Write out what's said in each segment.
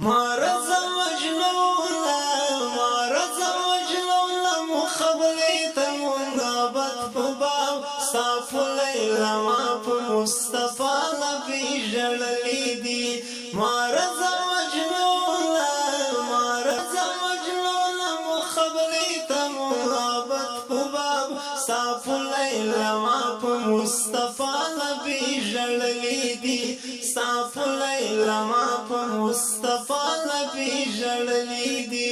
مارز مجنون مخبلیت منغابت پباب صاف لیلا ما پا مصطفى نبی جللی دی مارز مجنون مخبلیت منغابت پباب صاف لیلا ما پا مصطفى نبی جللی دی صاف لیلا ما پا مصطفى نبی جللی دی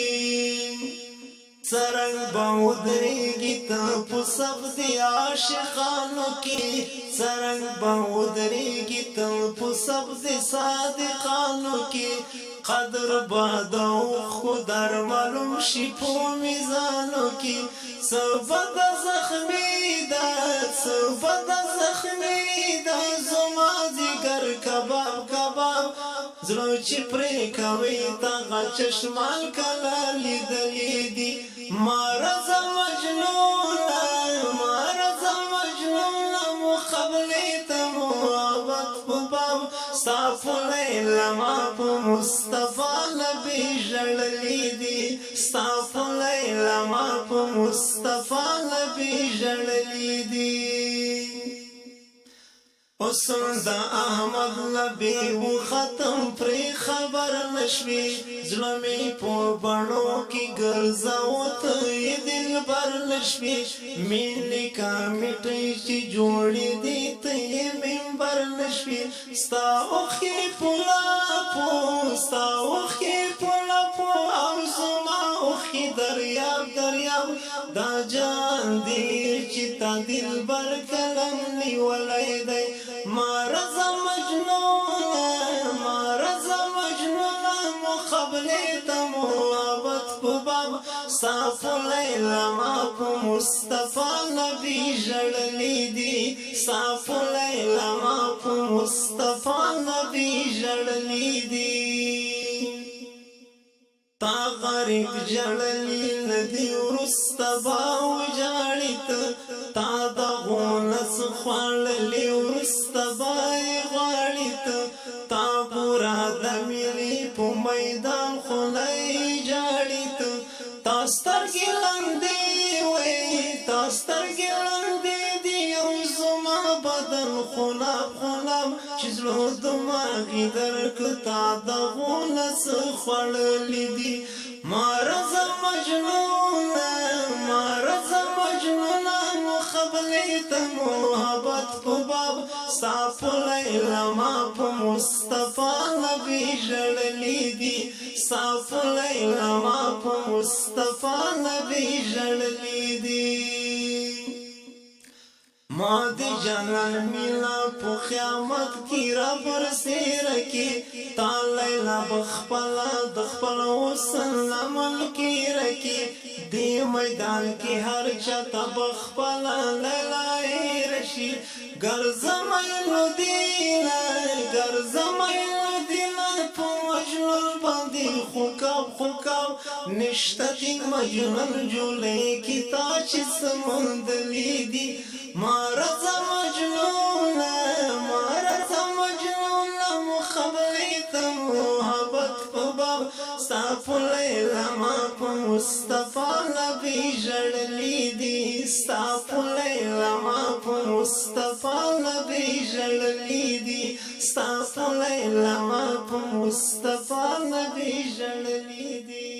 سرنگ باودریگی تا پسب دی عاشقانو کی سرنگ باودریگی تا پسب دی صادقانو کی قدر بادو خودر معلوم شی پو میزانو کی سبد زخمی دا زما دیگر کباب زلو چی پری کوي تا چشمان کلا لیدلی دی مارز مجنون مخبلیت محبت پباب صاف لیلا ما پا مصطفى نبی جللی دی صاف لیلا ما پا مصطفى نبی جللی دی حسن دا احمد نبی و ختم پری خبر نشوی ظلمی پو بڑو کی گرزاوت ی دل بر نشوی مینی کا مٹی چی جوڑی دیت ی منبر نشوی ستا اوخی پولا پو او زما اوخی دریاب دا جان دیر چی تا دل بر کلم نیولی دی مارز مجنون مخبلیت محبت پباب صاف لیلا ما پا مصطفى نبی جللی دی صاف لیلا ما پا مصطفى نبی جللی دی تا غریب جللی ندی ورستا باو جاڑیت تا دا غونس خواللی ورستا بائی غاڑیت تا پورا دمیلی پو میدان خونای جاڑیت تا سترگی لندی دی او زما بدن خوناب چیزلو دماغی درک تا دا غونس خواللی دی مارز مجنون مخبلیت محبت پباب صاف لیلا ما پا مصطفى نبی جللی دی صاف لیلا ما پا مصطفى نبی جللی دی ما دی جانان میلا پو خیامت کی رب رسی رکی تا لیلا بخپلا دخپلا وسن لمن کی رکی دی میدان کی ہر چتا بخپلا لیلائی رشی گرزمائنو دینا پو مجنون باندی خوکاب نشتا دی مجنون جولے کی تا چی سمندلی دی مارز مجنون مخبلیت محبت پباب صاف لیلا ما پا مصطفى نبی جللی دی صاف لیلا ما پا مصطفى نبی جللی دی صاف لیلا ما پا مصطفى نبی جللی دی